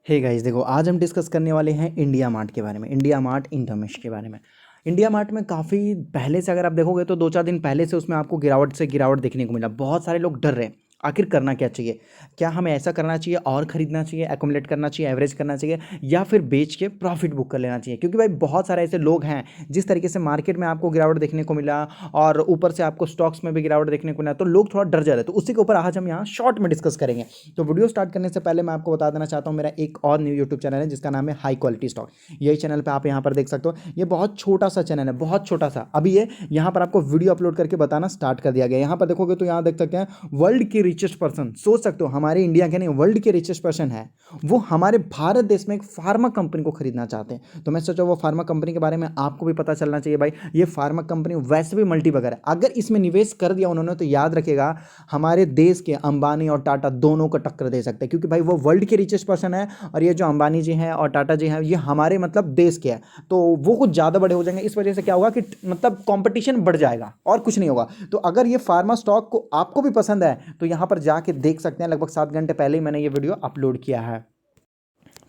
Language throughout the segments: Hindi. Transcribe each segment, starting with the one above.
हे गाइस, देखो आज हम डिस्कस करने वाले हैं इंडिया मार्ट के बारे में। इंडिया मार्ट इंटरमेश के बारे में। इंडिया मार्ट में काफ़ी पहले से अगर आप देखोगे तो 2-4 दिन पहले से उसमें आपको गिरावट देखने को मिला। बहुत सारे लोग डर रहे हैं। आखिर करना क्या चाहिए? क्या हमें ऐसा करना चाहिए और ख़रीदना चाहिए, एक्युमुलेट करना चाहिए, एवरेज करना चाहिए, या फिर बेच के प्रॉफिट बुक कर लेना चाहिए? क्योंकि भाई बहुत सारे ऐसे लोग हैं, जिस तरीके से मार्केट में आपको गिरावट देखने को मिला और ऊपर से आपको स्टॉक्स में भी गिरावट देखने को मिला, तो लोग थोड़ा डर जा रहे हैं। तो उसी के ऊपर आज हम यहाँ शॉर्ट में डिस्कस करेंगे। तो वीडियो स्टार्ट करने से पहले मैं आपको बता देना चाहता हूँ, मेरा एक और न्यू यूट्यूब चैनल है जिसका नाम है हाई क्वालिटी स्टॉक। यही चैनल पे आप यहाँ पर देख सकते हो। ये बहुत छोटा सा चैनल है, बहुत छोटा सा। अभी ये यहाँ पर आपको वीडियो अपलोड करके बताना स्टार्ट कर दिया गया। यहाँ पर देखोगे तो यहाँ देख सकते हैं वर्ल्ड के रिचेस्ट पर्सन। सोच सकते हो हमारे इंडिया के नहीं, वर्ल्ड के रिचेस्ट पर्सन है, वो हमारे भारत देश में एक फार्मा कंपनी को खरीदना चाहते हैं। तो मैं सोचा वो फार्मा कंपनी के बारे में आपको भी पता चलना चाहिए। भाई ये फार्मा कंपनी वैसे भी मल्टीबैगर है। अगर इसमें निवेश कर दिया उन्होंने तो याद रखेगा हमारे देश के अंबानी और टाटा दोनों को टक्कर दे सकते हैं, क्योंकि भाई वो वर्ल्ड के रिचेस्ट पर्सन है और ये जो अंबानी जी हैं और टाटा जी हैं ये हमारे मतलब देश के हैं। तो वो कुछ ज़्यादा बड़े हो जाएंगे। इस वजह से क्या होगा कि मतलब कंपटीशन बढ़ जाएगा और कुछ नहीं होगा। तो अगर ये फार्मा स्टॉक को आपको भी पसंद है तो यहाँ पर जाके देख सकते हैं। लगभग 7 घंटे पहले ही मैंने ये वीडियो अपलोड किया है।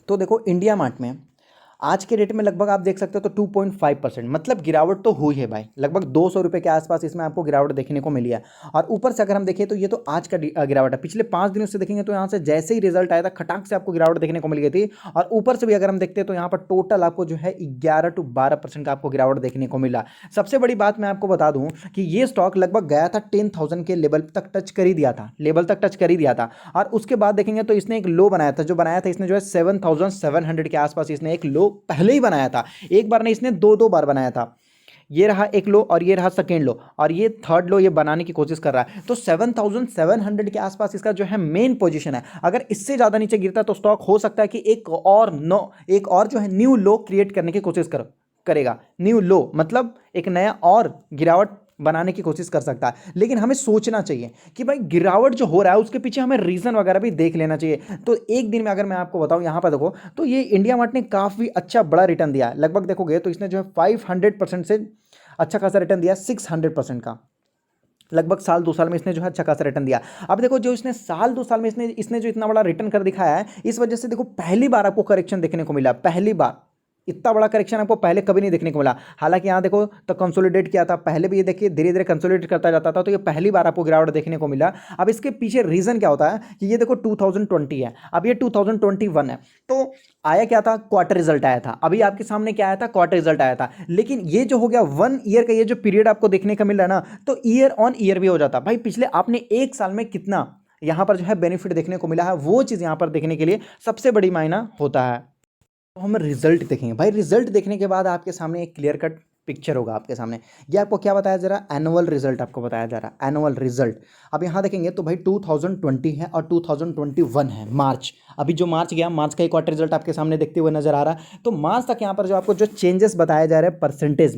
तो देखो इंडिया मार्ट में आज के रेट में लगभग आप देख सकते हो तो 2.5%, मतलब गिरावट तो हुई है भाई। लगभग 200 रुपये के आसपास इसमें आपको गिरावट देखने को मिली है। और ऊपर से अगर हम देखें तो ये तो आज का गिरावट है। पिछले 5 दिनों से देखेंगे तो यहाँ से जैसे ही रिजल्ट आया था खटाक से आपको गिरावट देखने को मिल गई थी। और ऊपर से भी अगर हम देखते हैं तो यहाँ पर टोटल आपको जो है 11 से 12% का आपको गिरावट देखने को मिला। सबसे बड़ी बात मैं आपको बता दूं कि ये स्टॉक लगभग गया था 10,000 के लेवल तक टच कर ही दिया था, और उसके बाद देखेंगे तो इसने एक लो बनाया था। जो बनाया था इसने जो है 7,700 के आसपास इसने एक लो पहले ही बनाया था। एक बार नहीं, इसने दो बार बनाया था। ये रहा एक लो और ये रहा सेकेंड लो और ये थर्ड लो ये बनाने की कोशिश कर रहा है। तो 7,700 के आसपास इसका जो है मेन पोजीशन है। अगर इससे ज़्यादा नीचे गिरता तो स्टॉक हो सकता है कि एक और जो है न्यू लो क्रिएट करने की कोशिश करेगा। न्यू लो मतलब एक नया और गिरावट बनाने की कोशिश कर सकता है। लेकिन हमें सोचना चाहिए कि भाई गिरावट जो हो रहा है उसके पीछे हमें रीज़न वगैरह भी देख लेना चाहिए। तो एक दिन में अगर मैं आपको बताऊं, यहाँ पर देखो तो ये इंडिया मार्ट ने काफ़ी अच्छा बड़ा रिटर्न दिया। लगभग देखोगे तो इसने जो है 500% से अच्छा खासा रिटर्न दिया, 600% का। लगभग साल 2 साल में इसने जो है अच्छा खासा रिटर्न दिया। अब देखो जो इसने साल 2 साल में इसने जो इतना बड़ा रिटर्न कर दिखाया है, इस वजह से देखो पहली बार आपको करेक्शन देखने को मिला। पहली बार इतना बड़ा करेक्शन आपको पहले कभी नहीं देखने को मिला। हालांकि यहाँ देखो तो कंसोलिडेट किया था पहले भी, ये देखिए धीरे धीरे कंसोलिडेट करता जाता था। तो ये पहली बार आपको गिरावट देखने को मिला। अब इसके पीछे रीजन क्या होता है कि ये देखो 2020 है, अब ये 2021 है। तो आया क्या था? क्वार्टर रिजल्ट आया था। अभी आपके सामने क्या आया था? क्वार्टर रिजल्ट आया था। लेकिन ये जो हो गया 1 ईयर का ये जो पीरियड आपको देखने का मिल रहा है ना, तो ईयर ऑन ईयर भी हो जाता भाई। पिछले आपने 1 साल में कितना यहाँ पर जो है बेनिफिट देखने को मिला है, वो चीज़ यहाँ पर देखने के लिए सबसे बड़ी मायना होता है। तो हम रिजल्ट देखेंगे भाई। रिजल्ट देखने के बाद आपके सामने एक क्लियर कट पिक्चर होगा आपके सामने। ये आपको क्या बताया जा रहा है? एनुअल रिजल्ट आपको बताया जा रहा है, एनुअल रिजल्ट। अब यहाँ देखेंगे तो भाई 2020 है और 2021 है, मार्च। अभी जो मार्च गया, मार्च का एक क्वार्टर रिजल्ट आपके सामने देखते हुए नजर आ रहा है। तो मार्च तक यहाँ पर जो आपको जो चेंजेस बताए जा रहे हैं परसेंटेज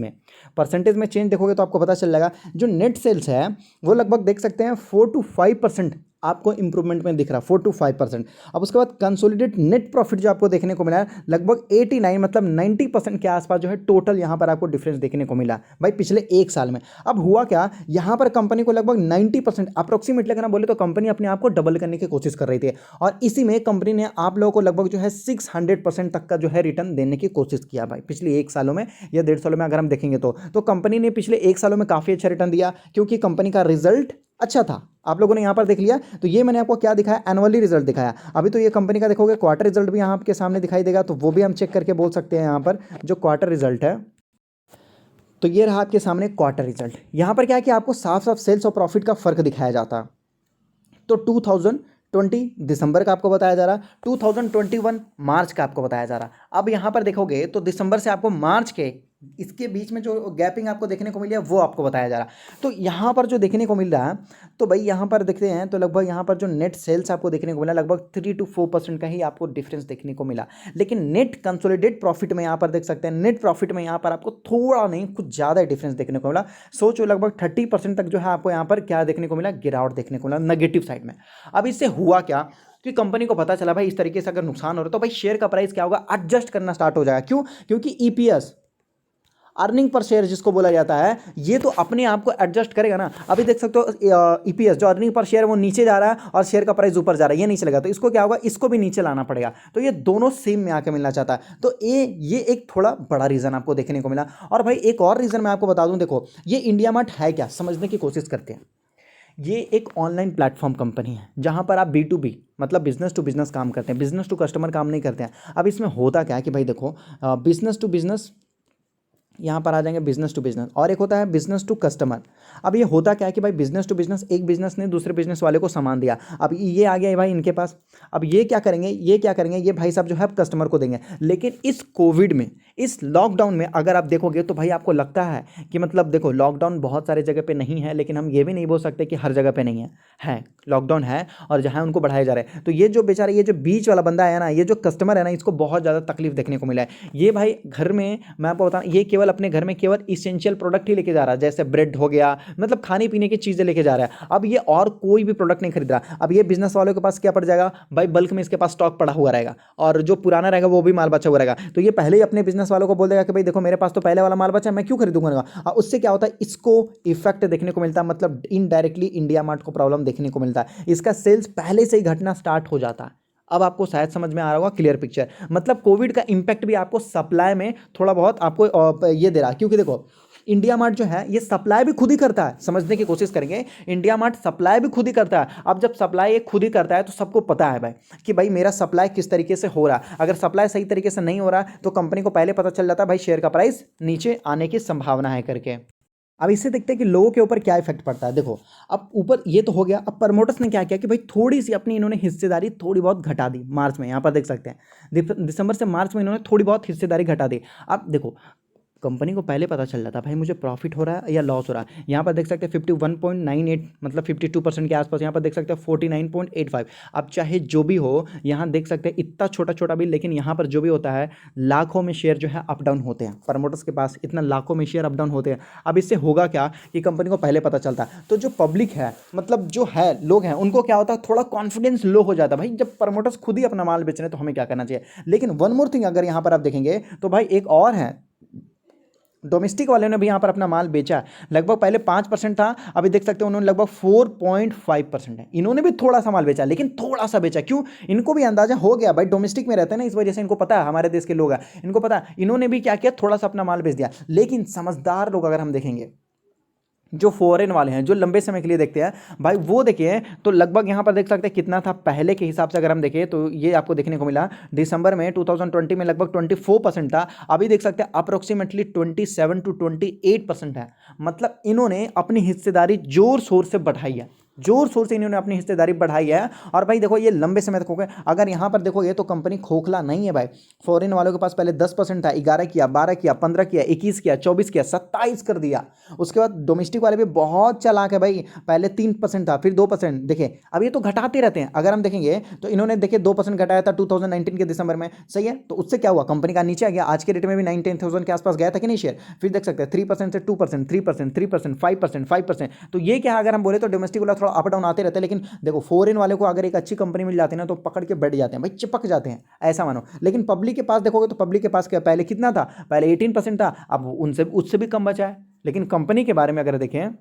में चेंज देखोगे तो आपको पता चल जाएगा। जो नेट सेल्स है वो लगभग देख सकते हैं 4 to 5% आपको इंप्रूवमेंट में दिख रहा है, 4 to 5%। अब उसके बाद कंसोलिडेट नेट प्रॉफिट जो आपको देखने को मिला है लगभग 89 मतलब 90% के आसपास जो है टोटल यहाँ पर आपको डिफरेंस देखने को मिला भाई पिछले 1 साल में। अब हुआ क्या, यहाँ पर कंपनी को लगभग 90% अप्रोक्सीमेटली अगर हम बोले तो कंपनी अपने आप को डबल करने की कोशिश कर रही थी। और इसी में कंपनी ने आप लोगों को लगभग जो है 600% तक का जो है रिटर्न देने की कोशिश किया भाई पिछले 1 सालों में या 1.5 सालों में। अगर हम देखेंगे तो कंपनी ने पिछले 1 सालों में काफ़ी अच्छा रिटर्न दिया, क्योंकि कंपनी का रिजल्ट अच्छा था। आप लोगों ने यहाँ पर देख लिया। तो ये मैंने आपको क्या दिखाया? एनुअली रिजल्ट दिखाया। अभी तो ये कंपनी का देखोगे क्वार्टर रिजल्ट भी यहाँ आपके सामने दिखाई देगा, तो वो भी हम चेक करके बोल सकते हैं। यहाँ पर जो क्वार्टर रिजल्ट है तो ये रहा आपके सामने क्वार्टर रिजल्ट। यहाँ पर क्या है कि आपको साफ साफ सेल्स और प्रॉफिट का फर्क दिखाया जाता है। तो 2020 दिसंबर का आपको बताया जा रहा, 2021 मार्च का आपको बताया जा रहा। अब यहाँ पर देखोगे तो दिसंबर से आपको मार्च के इसके बीच में जो गैपिंग आपको देखने को मिली है वो आपको बताया जा रहा। तो यहाँ पर जो देखने को मिल रहा है तो भाई यहाँ पर देखते हैं तो लगभग यहाँ पर जो नेट सेल्स आपको देखने को मिला लगभग 3 to 4% का ही आपको डिफरेंस देखने को मिला। लेकिन नेट कंसोलिडेट प्रॉफिट में यहाँ पर देख सकते हैं, नेट प्रॉफिट में यहाँ पर आपको थोड़ा नहीं कुछ ज़्यादा डिफरेंस देखने को मिला। सोचो लगभग 30% तक जो है आपको यहाँ पर क्या देखने को मिला? गिरावट देखने को मिला नेगेटिव साइड में। अब इससे हुआ क्या कि कंपनी को पता चला भाई इस तरीके से अगर नुकसान हो रहा है तो भाई शेयर का प्राइस क्या होगा? एडजस्ट करना स्टार्ट हो जाएगा। क्यों? क्योंकि ईपीएस अर्निंग पर शेयर जिसको बोला जाता है, ये तो अपने आप को एडजस्ट करेगा ना। अभी देख सकते हो ईपीएस जो अर्निंग पर शेयर वो नीचे जा रहा है और शेयर का प्राइस ऊपर जा रहा है, ये नीचे लगा, तो इसको क्या होगा, इसको भी नीचे लाना पड़ेगा। तो ये दोनों सेम में आके मिलना चाहता है, तो ये एक थोड़ा बड़ा रीजन आपको देखने को मिला। और भाई एक और रीजन मैं आपको बता दूं, देखो ये इंडिया मार्ट है क्या, समझने की कोशिश करते हैं। ये एक ऑनलाइन प्लेटफॉर्म कंपनी है जहां पर आप B2B मतलब बिजनेस टू बिजनेस काम करते हैं, बिजनेस टू कस्टमर काम नहीं करते हैं। अब इसमें होता क्या है कि भाई देखो, बिजनेस टू बिजनेस, यहाँ पर आ जाएंगे बिजनेस टू बिजनेस, और एक होता है बिजनेस टू कस्टमर। अब ये होता क्या है कि भाई बिजनेस टू बिजनेस, एक बिजनेस ने दूसरे बिजनेस वाले को सामान दिया, अब ये आ गया भाई इनके पास, अब ये क्या करेंगे, ये भाई साहब जो है कस्टमर को देंगे। लेकिन इस कोविड में, इस लॉकडाउन में अगर आप देखोगे तो भाई आपको लगता है कि मतलब देखो लॉकडाउन बहुत सारे जगह पे नहीं है, लेकिन हम ये भी नहीं बोल सकते कि हर जगह पे नहीं है लॉकडाउन है, और जहाँ उनको बढ़ाए जा रहे हैं। तो ये जो बेचारे, ये जो बीच वाला बंदा है ना, ये जो कस्टमर है ना, इसको बहुत ज़्यादा तकलीफ देखने को मिला है। ये भाई घर में, मैं आपको बताऊँ, ये केवल अपने घर में केवल इसेंशियल प्रोडक्ट ही लेके जा रहा है, जैसे ब्रेड हो गया, मतलब खाने पीने की चीज़ें लेके जा रहा है। अब ये और कोई भी प्रोडक्ट नहीं खरीद रहा। अब ये बिजनेस वालों के पास क्या पड़ जाएगा भाई, बल्क में इसके पास स्टॉक पड़ा हुआ रहेगा, और जो पुराना रहेगा वो भी माल बचा हुआ रहेगा। तो ये पहले ही अपने बिजनेस वालों को बोल देगा कि भाई देखो मेरे पास तो पहले वाला माल बचा है, मैं क्यों खरीदूंगा। और उससे क्या होता है, इसको इफेक्ट देखने को मिलता है, मतलब इनडायरेक्टली इंडिया मार्ट को प्रॉब्लम देखने को मिलता है, इसका सेल्स पहले से ही घटना स्टार्ट हो जाता है। अब आपको शायद समझ में आ रहा होगा, क्लियर पिक्चर, मतलब कोविड का इंपैक्ट भी आपको सप्लाई में थोड़ा बहुत आपको ये दे रहा है, क्योंकि देखो इंडिया मार्ट जो है ये सप्लाई भी खुद ही करता है। समझने की कोशिश करेंगे, इंडिया मार्ट सप्लाई भी खुद ही करता है। अब जब सप्लाई एक खुद ही करता है तो सबको पता है भाई कि भाई मेरा सप्लाई किस तरीके से हो रहा है। अगर सप्लाई सही तरीके से नहीं हो रहा तो कंपनी को पहले पता चल जाता है भाई शेयर का प्राइस नीचे आने की संभावना है करके। अब इससे देखते हैं कि लोगों के ऊपर क्या इफेक्ट पड़ता है। देखो अब ऊपर ये तो हो गया, अब प्रमोटर्स ने क्या किया कि भाई थोड़ी सी अपनी इन्होंने हिस्सेदारी थोड़ी बहुत घटा दी मार्च में, यहाँ पर देख सकते हैं दिसंबर से मार्च में इन्होंने थोड़ी बहुत हिस्सेदारी घटा दी। अब देखो कंपनी को पहले पता चल जाता भाई मुझे प्रॉफिट हो रहा है या लॉस हो रहा है। यहाँ पर देख सकते हैं 51.98 मतलब 52% के आसपास, यहाँ पर देख सकते हैं 49.85। अब चाहे जो भी हो, यहाँ देख सकते हैं इतना छोटा छोटा भी, लेकिन यहाँ पर जो भी होता है लाखों में शेयर जो है अप डाउन होते हैं, प्रमोटर्स के पास इतना लाखों में शेयर अप डाउन होते हैं। अब इससे होगा क्या कि कंपनी को पहले पता चलता है, तो जो पब्लिक है मतलब जो है लोग हैं उनको क्या होता है, थोड़ा कॉन्फिडेंस लो हो जाता है। भाई जब प्रमोटर्स खुद ही अपना माल बेच रहे हैं तो हमें क्या करना चाहिए। लेकिन वन मोर थिंग, अगर यहाँ पर आप देखेंगे तो भाई एक और है, डोमेस्टिक वाले ने भी यहाँ पर अपना माल बेचा, लगभग पहले 5% था, अभी देख सकते हैं उन्होंने लगभग 4.5% है। इन्होंने भी थोड़ा सा माल बेचा, लेकिन थोड़ा सा बेचा, क्यों, इनको भी अंदाजा हो गया भाई डोमेस्टिक में रहते हैं ना, इस वजह से इनको पता है, हमारे देश के लोग हैं, इनको पता है, इन्होंने भी क्या किया, थोड़ा सा अपना माल बेच दिया। लेकिन समझदार लोग अगर हम देखेंगे, जो फॉरेन वाले हैं जो लंबे समय के लिए देखते हैं भाई, वो देखिए तो लगभग यहाँ पर देख सकते हैं कितना था पहले के हिसाब से। अगर हम देखें तो ये आपको देखने को मिला दिसंबर में 2020 में लगभग 24% था, अभी देख सकते हैं अप्रोक्सीमेटली 27 to 28% है। मतलब इन्होंने अपनी हिस्सेदारी जोर शोर से बढ़ाई है, जोर शोर से इन्होंने अपनी हिस्सेदारी बढ़ाई है। और भाई देखो ये लंबे समय तक हो गए, अगर यहाँ पर देखोगे तो कंपनी खोखला नहीं है भाई। फॉरेन वालों के पास पहले 10% था, 11 किया, 12 किया, 15 किया, 21 किया, 24 किया, 27 कर दिया। उसके बाद डोमेस्टिक वाले भी बहुत चालाक है भाई, पहले 3% था, फिर 2%, देखिए अब ये तो घटाते रहते हैं। अगर हम देखेंगे तो इन्होंने देखिए 2% घटाया था 2019 के दिसंबर में, सही है, तो उससे क्या हुआ, कंपनी का नीचे आ गया, आज के रेट में भी 9-10,000 के आसपास गया था कि नहीं शेयर। फिर देख सकते हैं 3% से 2%, 3%, 3%, 5%, 5%। तो ये क्या, अगर हम बोले तो डोमेस्टिक वाला थोड़ा अप डाउन आते रहते हैं, लेकिन देखो फॉरेन वाले को अगर एक अच्छी कंपनी मिल जाती है ना तो पकड़ के बैठ जाते हैं भाई, चिपक जाते हैं, ऐसा मानो। लेकिन पब्लिक के पास देखोगे तो पब्लिक के पास क्या, पहले कितना था, पहले 18% था, अब उनसे उससे भी कम बचा है। लेकिन कंपनी के बारे में अगर देखें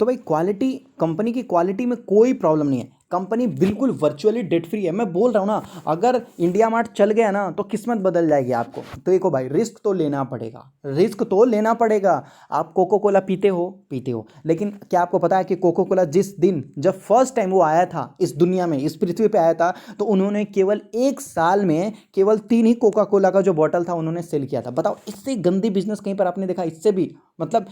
तो भाई क्वालिटी, कंपनी की क्वालिटी में कोई प्रॉब्लम नहीं है, कंपनी बिल्कुल वर्चुअली डेट फ्री है। मैं बोल रहा हूँ ना, अगर इंडिया मार्ट चल गया ना तो किस्मत बदल जाएगी आपको। तो देखो भाई रिस्क तो लेना पड़ेगा, रिस्क तो लेना पड़ेगा। आप कोको कोला पीते हो, लेकिन क्या आपको पता है कि कोको कोला जिस दिन जब फर्स्ट टाइम वो आया था इस दुनिया में, इस पृथ्वी पे आया था, तो उन्होंने केवल 1 साल में केवल 3 ही कोका कोला का जो बॉटल था उन्होंने सेल किया था। बताओ इससे गंदी बिजनेस कहीं पर आपने देखा, इससे भी मतलब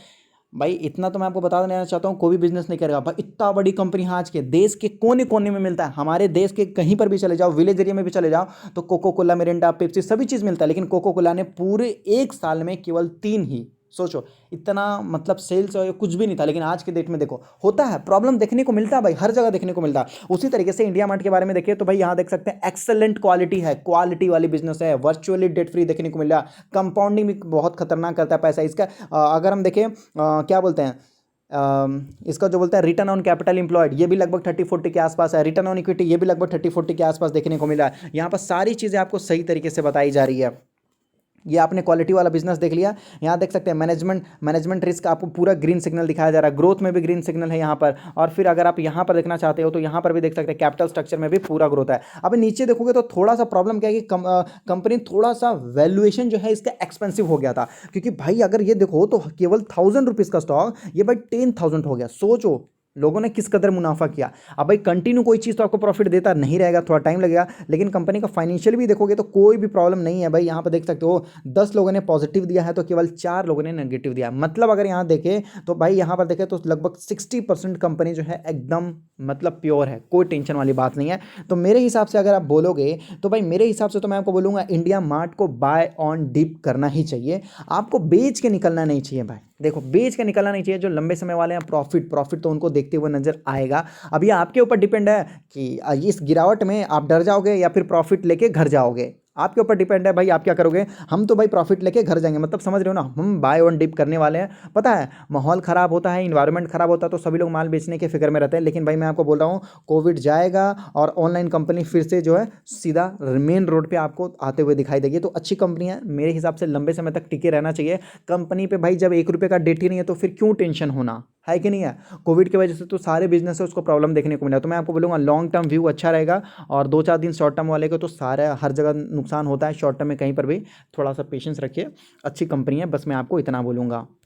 भाई इतना तो मैं आपको बता देना चाहता हूँ, कोई भी बिजनेस नहीं करेगा भाई। इतना बड़ी कंपनी आज के देश के कोने कोने में मिलता है, हमारे देश के कहीं पर भी चले जाओ, विलेज एरिया में भी चले जाओ तो कोको कोला, मिरिंडा, पेप्सी सभी चीज़ मिलता है। लेकिन कोको कोला ने पूरे 1 साल में केवल 3 ही, सोचो इतना मतलब सेल्स और कुछ भी नहीं था। लेकिन आज के डेट में देखो होता है, प्रॉब्लम देखने को मिलता है भाई, हर जगह देखने को मिलता है। उसी तरीके से इंडिया मार्ट के बारे में देखिए तो भाई यहाँ देख सकते हैं एक्सेलेंट क्वालिटी है, क्वालिटी वाली बिजनेस है, वर्चुअली डेट फ्री देखने को मिल रहा है। कंपाउंडिंग भी बहुत खतरनाक करता है पैसा इसका। अगर हम देखें क्या बोलते हैं इसका जो बोलते हैं रिटर्न ऑन कैपिटल एम्प्लॉयड, ये भी लगभग 30-40 के आसपास है। रिटर्न ऑन इक्विटी ये भी लगभग 30-40 के आसपास देखने को मिला है। यहाँ पर सारी चीज़ें आपको सही तरीके से बताई जा रही है। ये आपने क्वालिटी वाला बिजनेस देख लिया। यहाँ देख सकते हैं मैनेजमेंट रिस्क, आपको पूरा ग्रीन सिग्नल दिखाया जा रहा है, ग्रोथ में भी ग्रीन सिग्नल है यहाँ पर। और फिर अगर आप यहाँ पर देखना चाहते हो तो यहाँ पर भी देख सकते हैं कैपिटल स्ट्रक्चर में भी पूरा ग्रोथ है। अब नीचे देखोगे तो थोड़ा सा प्रॉब्लम क्या है कि कंपनी थोड़ा सा वैल्यूएशन जो है इसका एक्सपेंसिव हो गया था, क्योंकि भाई अगर ये देखो तो केवल 1000 रुपीज़ का स्टॉक ये भाई 10,000 हो गया। सोचो लोगों ने किस कदर मुनाफा किया। अब भाई कंटिन्यू कोई चीज़ तो आपको प्रॉफिट देता नहीं रहेगा, थोड़ा टाइम लगेगा, लेकिन कंपनी का फाइनेंशियल भी देखोगे तो कोई भी प्रॉब्लम नहीं है भाई। यहाँ पर देख सकते हो 10 लोगों ने पॉजिटिव दिया है तो केवल 4 लोगों ने नेगेटिव दिया। मतलब अगर यहाँ देखें तो भाई यहाँ पर देखें तो लगभग 60% कंपनी जो है एकदम मतलब प्योर है, कोई टेंशन वाली बात नहीं है। तो मेरे हिसाब से अगर आप बोलोगे तो भाई मेरे हिसाब से तो मैं आपको बोलूँगा इंडिया मार्ट को बाय ऑन डिप करना ही चाहिए, आपको बेच के निकलना नहीं चाहिए भाई। देखो बेच के निकलना नहीं चाहिए। जो लंबे समय वाले हैं प्रॉफिट तो उनको देखते हुए नजर आएगा। अब ये आपके ऊपर डिपेंड है कि इस गिरावट में आप डर जाओगे या फिर प्रॉफिट लेके घर जाओगे, आपके ऊपर डिपेंड है भाई आप क्या करोगे। हम तो भाई प्रॉफिट लेके घर जाएंगे, मतलब समझ रहे हो ना, हम बाय ऑन डिप करने वाले हैं। पता है माहौल ख़राब होता है, इन्वायरमेंट ख़राब होता है तो सभी लोग माल बेचने के फिक्र में रहते हैं, लेकिन भाई मैं आपको बोल रहा हूँ कोविड जाएगा और ऑनलाइन कंपनी फिर से जो है सीधा मेन रोड पे आपको आते हुए दिखाई देगी। तो अच्छी कंपनी है मेरे हिसाब से, लंबे समय तक टिके रहना चाहिए कंपनी पे। भाई जब 1 रुपये का डेट ही नहीं है तो फिर क्यों टेंशन होना है कि नहीं है। कोविड की वजह से तो सारे बिजनेस है उसको प्रॉब्लम देखने को मिला। तो मैं आपको बोलूँगा लॉन्ग टर्म व्यू अच्छा रहेगा, और 2-4 दिन शॉर्ट टर्म वाले को तो सारा हर जगह नुकसान होता है, शॉर्ट टर्म में कहीं पर भी थोड़ा सा पेशेंस रखिए। अच्छी कंपनी है, बस मैं आपको इतना बोलूँगा।